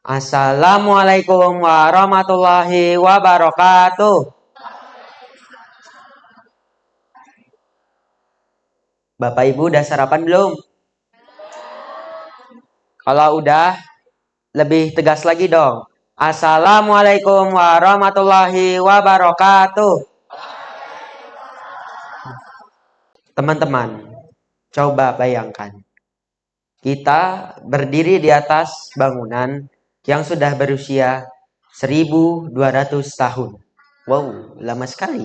Assalamualaikum warahmatullahi wabarakatuh. Bapak Ibu udah sarapan belum? Kalau udah, lebih tegas lagi dong. Assalamualaikum warahmatullahi wabarakatuh. Teman-teman, coba bayangkan. Kita berdiri di atas bangunan yang sudah berusia 1200 tahun. Wow, lama sekali.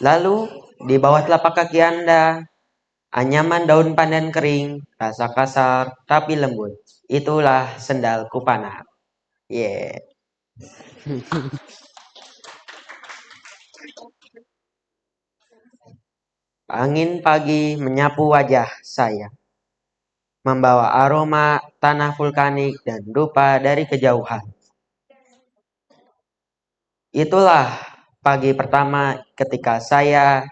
Lalu, di bawah telapak kaki Anda, anyaman daun pandan kering, rasa kasar tapi lembut. Itulah sendal Kupana. Yeah. Angin pagi menyapu wajah saya, membawa aroma tanah vulkanik dan dupa dari kejauhan. Itulah pagi pertama ketika saya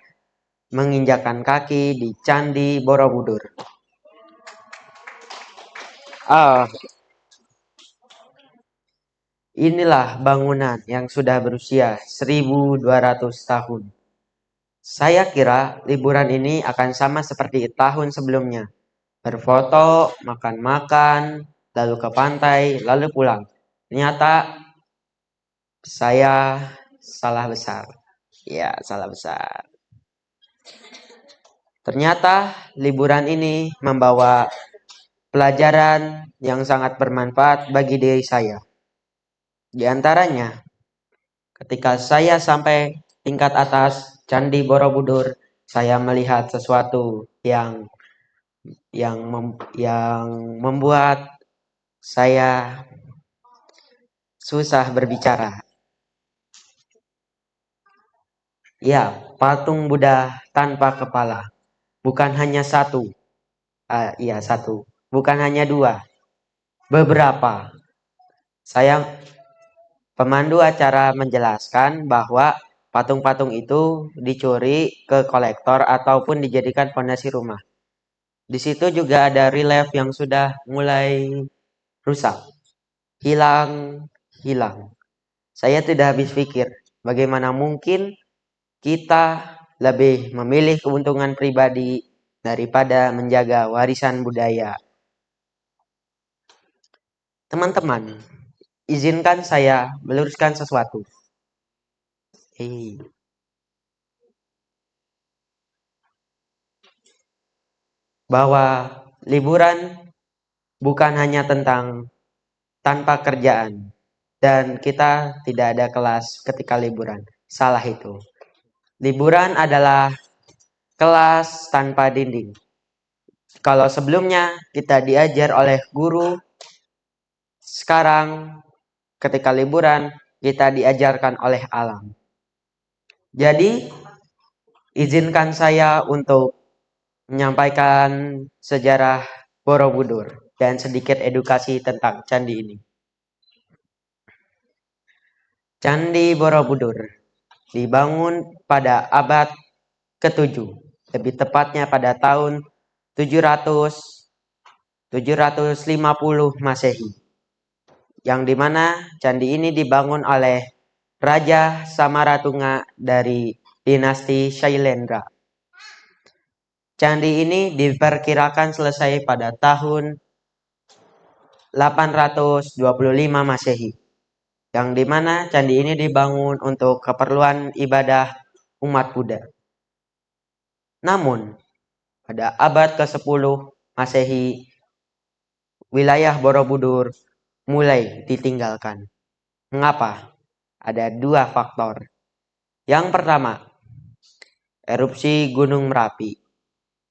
menginjakan kaki di Candi Borobudur. Inilah bangunan yang sudah berusia 1200 tahun. Saya kira liburan ini akan sama seperti tahun sebelumnya. Berfoto, makan-makan, lalu ke pantai, lalu pulang. Ternyata saya salah besar. Ya, salah besar. Ternyata liburan ini membawa pelajaran yang sangat bermanfaat bagi diri saya. Di antaranya, ketika saya sampai tingkat atas Candi Borobudur, saya melihat sesuatu yang membuat saya susah berbicara. Ya, patung Buddha tanpa kepala. Bukan hanya satu. Satu. Bukan hanya dua. Beberapa. Pemandu acara menjelaskan bahwa patung-patung itu dicuri ke kolektor ataupun dijadikan fondasi rumah. Di situ juga ada relief yang sudah mulai rusak. Hilang. Saya tidak habis pikir bagaimana mungkin kita lebih memilih keuntungan pribadi daripada menjaga warisan budaya. Teman-teman, izinkan saya meluruskan sesuatu. Bahwa liburan bukan hanya tentang tanpa kerjaan dan kita tidak ada kelas ketika liburan. Salah itu. Liburan adalah kelas tanpa dinding. Kalau sebelumnya kita diajar oleh guru, sekarang ketika liburan kita diajarkan oleh alam. Jadi izinkan saya untuk menyampaikan sejarah Borobudur dan sedikit edukasi tentang candi ini. Candi Borobudur dibangun pada abad ke-7, lebih tepatnya pada tahun 750 Masehi. Yang dimana candi ini dibangun oleh Raja Samaratunga dari dinasti Shailendra. Candi ini diperkirakan selesai pada tahun 825 Masehi. Yang dimana candi ini dibangun untuk keperluan ibadah umat Buddha. Namun, pada abad ke-10 Masehi, wilayah Borobudur mulai ditinggalkan. Mengapa? Ada dua faktor. Yang pertama, erupsi Gunung Merapi.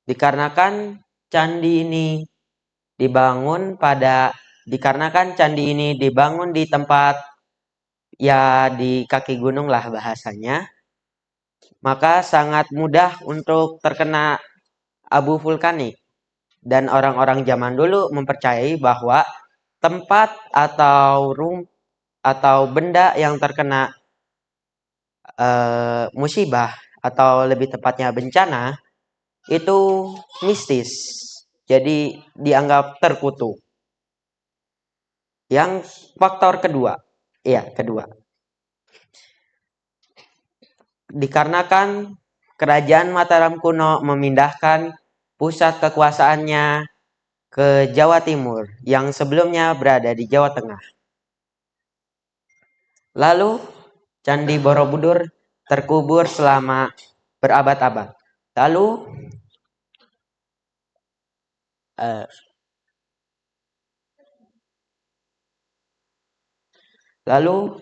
Dikarenakan candi ini dibangun di tempat di kaki gunung lah bahasanya, maka sangat mudah untuk terkena abu vulkanik. Dan orang-orang zaman dulu mempercayai bahwa tempat atau benda yang terkena musibah atau lebih tepatnya bencana itu mistis. jadi dianggap terkutuk. Yang faktor kedua, dikarenakan kerajaan Mataram kuno memindahkan pusat kekuasaannya ke Jawa Timur yang sebelumnya berada di Jawa Tengah. Lalu Candi Borobudur terkubur selama berabad-abad. Lalu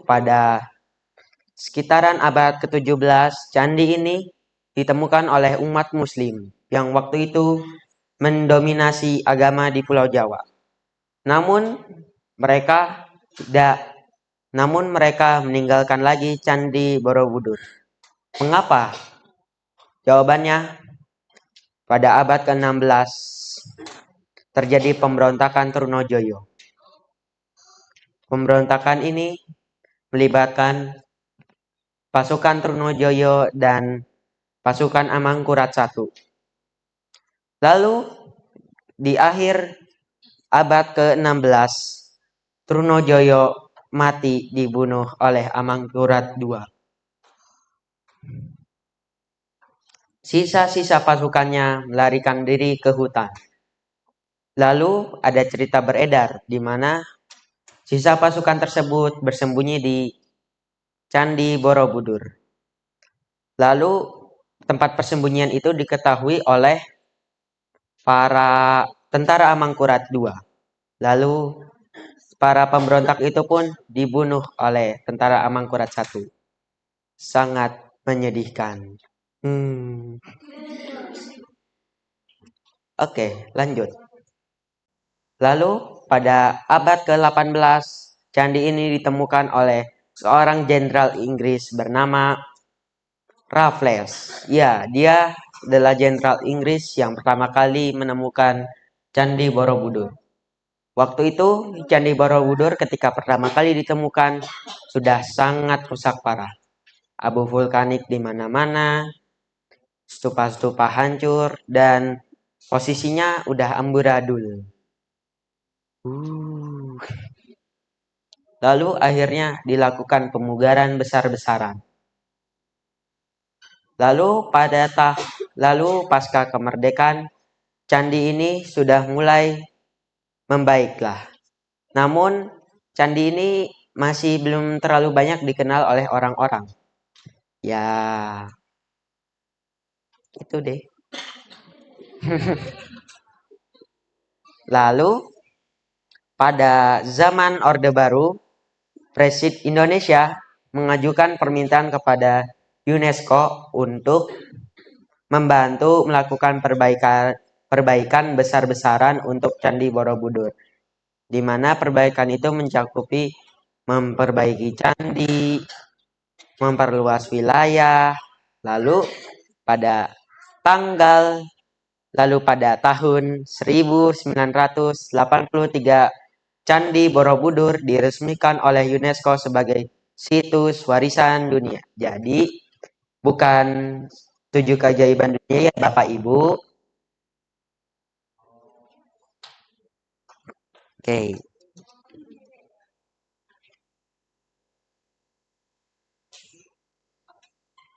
pada sekitaran abad ke-17, candi ini ditemukan oleh umat Muslim yang waktu itu mendominasi agama di Pulau Jawa. Namun mereka meninggalkan lagi Candi Borobudur. Mengapa? Jawabannya, pada abad ke-16 terjadi pemberontakan Trunojoyo. Pemberontakan ini melibatkan pasukan Trunojoyo dan pasukan Amangkurat I. Lalu di akhir abad ke-16, Trunojoyo mati dibunuh oleh Amangkurat II. Sisa-sisa pasukannya melarikan diri ke hutan. Lalu ada cerita beredar di mana sisa pasukan tersebut bersembunyi di Candi Borobudur. Lalu tempat persembunyian itu diketahui oleh para tentara Amangkurat II. Lalu para pemberontak itu pun dibunuh oleh tentara Amangkurat I. Sangat menyedihkan. Oke, lanjut. Lalu pada abad ke-18, candi ini ditemukan oleh seorang jenderal Inggris bernama Raffles. Ya, dia adalah jenderal Inggris yang pertama kali menemukan Candi Borobudur. Waktu itu, Candi Borobudur ketika pertama kali ditemukan sudah sangat rusak parah. Abu vulkanik di mana-mana, stupa-stupa hancur, dan posisinya udah amburadul. Lalu akhirnya dilakukan pemugaran besar-besaran. Lalu pasca kemerdekaan, candi ini sudah mulai membaiklah. Namun candi ini masih belum terlalu banyak dikenal oleh orang-orang. Ya, itu deh. Lalu pada zaman Orde Baru, Presiden Indonesia mengajukan permintaan kepada UNESCO untuk membantu melakukan perbaikan besar-besaran untuk Candi Borobudur. Di mana perbaikan itu mencakupi memperbaiki candi, memperluas wilayah, lalu pada tahun 1983 Candi Borobudur diresmikan oleh UNESCO sebagai situs warisan dunia. Jadi bukan 7 keajaiban dunia ya Bapak Ibu. Oke.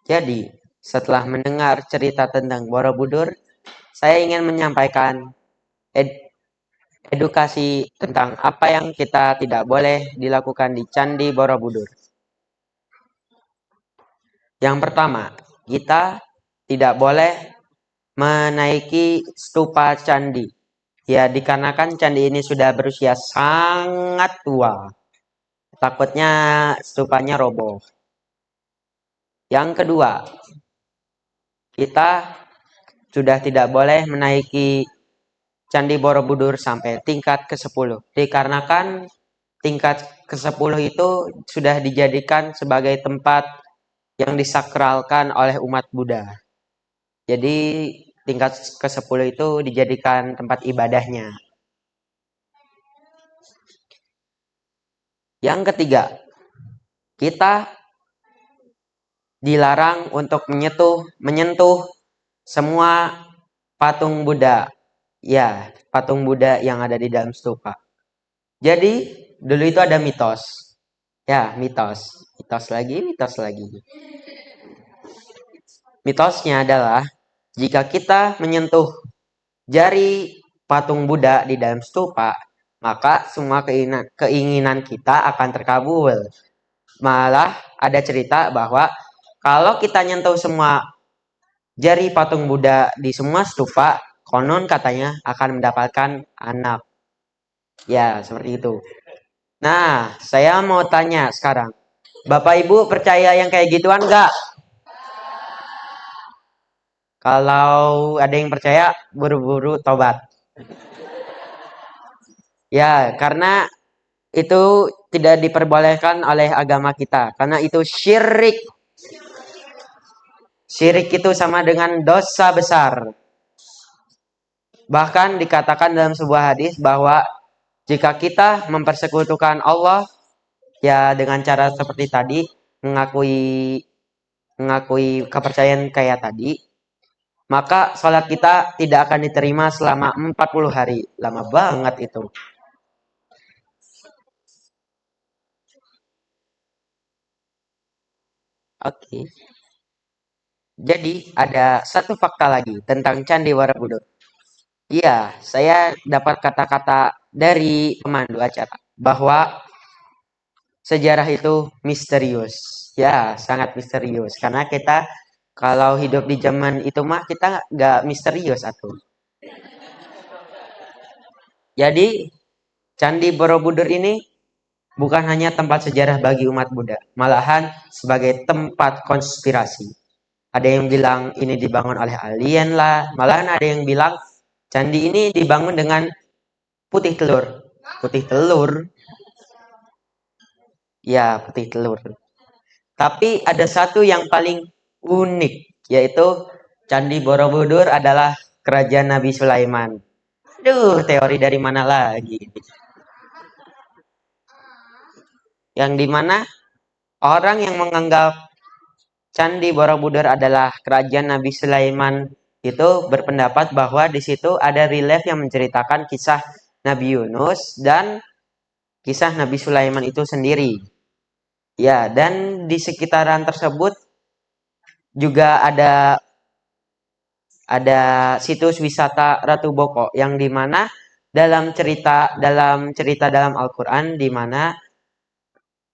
Jadi setelah mendengar cerita tentang Borobudur, saya ingin menyampaikan edukasi tentang apa yang kita tidak boleh dilakukan di Candi Borobudur. Yang pertama, kita tidak boleh menaiki stupa candi. Ya, dikarenakan candi ini sudah berusia sangat tua. Takutnya stupanya roboh. Yang kedua, kita sudah tidak boleh menaiki Candi Borobudur sampai tingkat ke-10. Dikarenakan tingkat ke-10 itu sudah dijadikan sebagai tempat yang disakralkan oleh umat Buddha. Jadi tingkat ke-10 itu dijadikan tempat ibadahnya. Yang ketiga, kita dilarang untuk menyentuh semua patung Buddha Ya, patung Buddha yang ada di dalam stupa. Jadi, dulu itu ada mitos. Ya, mitos. Mitos lagi, mitos lagi. Mitosnya adalah jika kita menyentuh jari patung Buddha di dalam stupa, maka semua keinginan kita akan terkabul. Malah ada cerita bahwa kalau kita nyentuh semua jari patung Buddha di semua stupa, konon katanya akan mendapatkan anak. Ya, seperti itu. Nah, saya mau tanya sekarang. Bapak Ibu percaya yang kayak gituan nggak? Kalau ada yang percaya, buru-buru tobat. Ya, karena itu tidak diperbolehkan oleh agama kita. Karena itu syirik. Syirik itu sama dengan dosa besar. Bahkan dikatakan dalam sebuah hadis bahwa jika kita mempersekutukan Allah, ya dengan cara seperti tadi, mengakui kepercayaan kayak tadi, maka sholat kita tidak akan diterima selama 40 hari. Lama banget itu. Oke. Jadi ada satu fakta lagi tentang Candi Borobudur. Iya, saya dapat kata-kata dari pemandu acara bahwa sejarah itu misterius. Ya, sangat misterius. Karena kita kalau hidup di zaman itu mah kita nggak misterius atuh. Jadi Candi Borobudur ini bukan hanya tempat sejarah bagi umat Buddha, malahan sebagai tempat konspirasi. Ada yang bilang ini dibangun oleh alien lah, malahan ada yang bilang candi ini dibangun dengan putih telur. Putih telur, ya putih telur. Tapi ada satu yang paling unik, yaitu Candi Borobudur adalah kerajaan Nabi Sulaiman. Aduh, teori dari mana lagi? Yang dimana orang yang menganggap Candi Borobudur adalah kerajaan Nabi Sulaiman itu berpendapat bahwa di situ ada relief yang menceritakan kisah Nabi Yunus dan kisah Nabi Sulaiman itu sendiri. Ya, dan di sekitaran tersebut juga ada situs wisata Ratu Boko yang dimana dalam cerita dalam Al-Quran di mana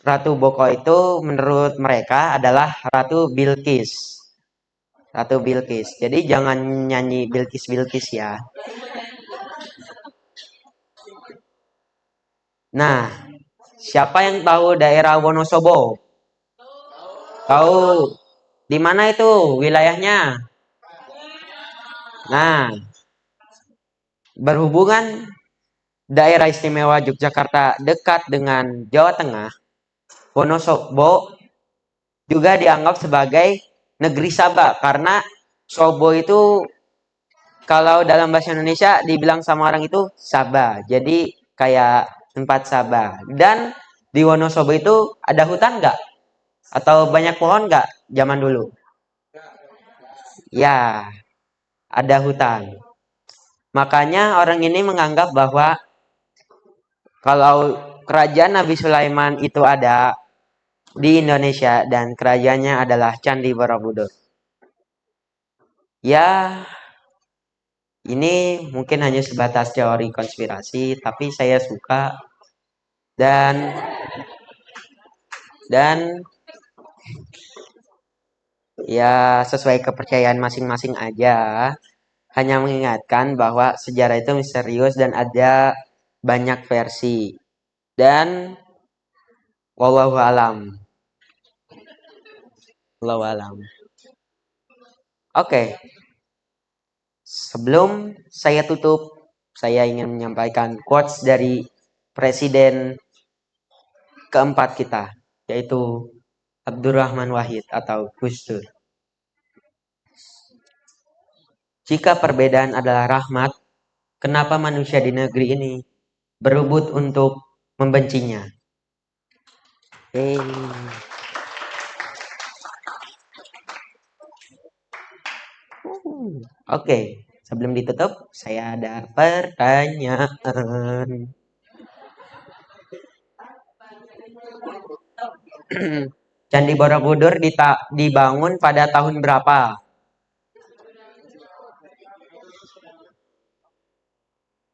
Ratu Boko itu menurut mereka adalah Ratu Bilqis. Ratu Bilqis. Jadi jangan nyanyi Bilqis-Bilqis ya. Nah, siapa yang tahu daerah Wonosobo? Tahu. Di mana itu wilayahnya? Nah, berhubungan daerah istimewa Yogyakarta dekat dengan Jawa Tengah, Wonosobo juga dianggap sebagai negeri Saba karena Sobo itu kalau dalam bahasa Indonesia dibilang sama orang itu Saba. Jadi kayak tempat Saba. Dan di Wonosobo itu ada hutan nggak? Atau banyak pohon nggak zaman dulu? Ya, ada hutan. Makanya orang ini menganggap bahwa kalau kerajaan Nabi Sulaiman itu ada di Indonesia dan kerajaannya adalah Candi Borobudur. Ya, ini mungkin hanya sebatas teori konspirasi, tapi saya suka dan ya sesuai kepercayaan masing-masing aja. Hanya mengingatkan bahwa sejarah itu misterius dan ada banyak versi. Dan wallahu alam. Wallahu alam. Oke, sebelum saya tutup, saya ingin menyampaikan quotes dari presiden keempat kita, yaitu Abdurrahman Wahid atau Gus Dur. Jika perbedaan adalah rahmat, kenapa manusia di negeri ini berebut untuk membencinya? Hey. Oke, Sebelum ditutup, saya ada pertanyaan. Candi Borobudur dibangun pada tahun berapa?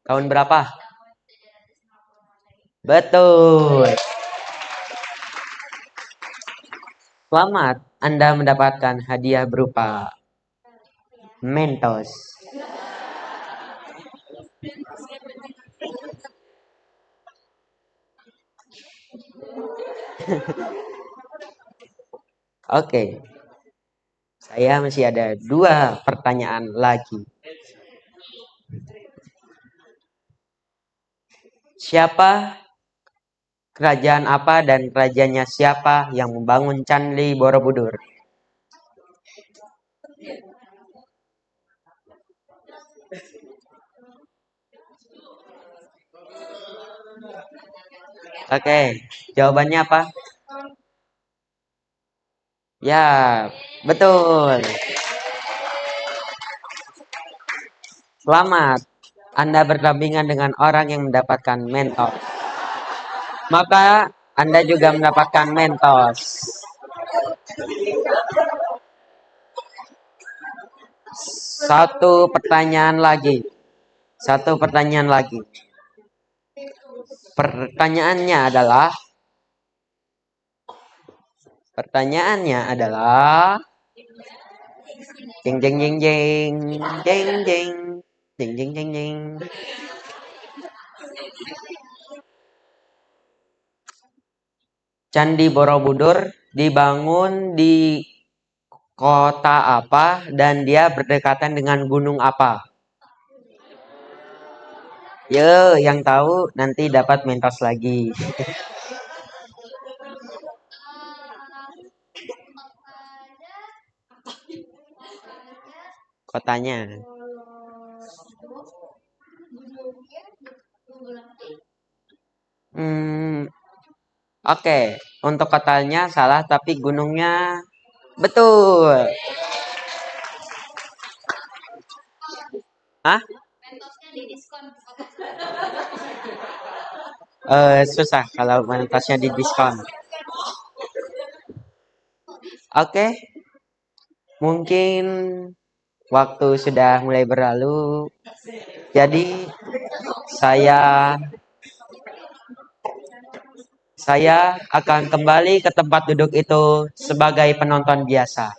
Tahun berapa? Betul. Selamat, Anda mendapatkan hadiah berupa Mentos. Oke, saya masih ada 2 pertanyaan lagi. Siapa, kerajaan apa dan rajanya siapa yang membangun Candi Borobudur? Oke, jawabannya apa? Ya, betul. Selamat, Anda berdampingan dengan orang yang mendapatkan Mentos. Maka Anda juga mendapatkan Mentos. Satu pertanyaan lagi. Pertanyaannya adalah jeng jeng jeng jeng jeng jeng jeng jeng jeng jeng. Candi Borobudur dibangun di kota apa dan dia berdekatan dengan gunung apa? Yo, yang tahu nanti dapat Mentos lagi. Kotanya. Oke, untuk kotanya salah tapi gunungnya betul. Hah? Susah kalau mentosnya di diskon. Oke, mungkin waktu sudah mulai berlalu. Jadi saya akan kembali ke tempat duduk itu sebagai penonton biasa.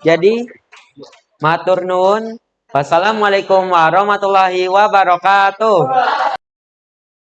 Jadi, matur nuwun. Wassalamualaikum warahmatullahi wabarakatuh.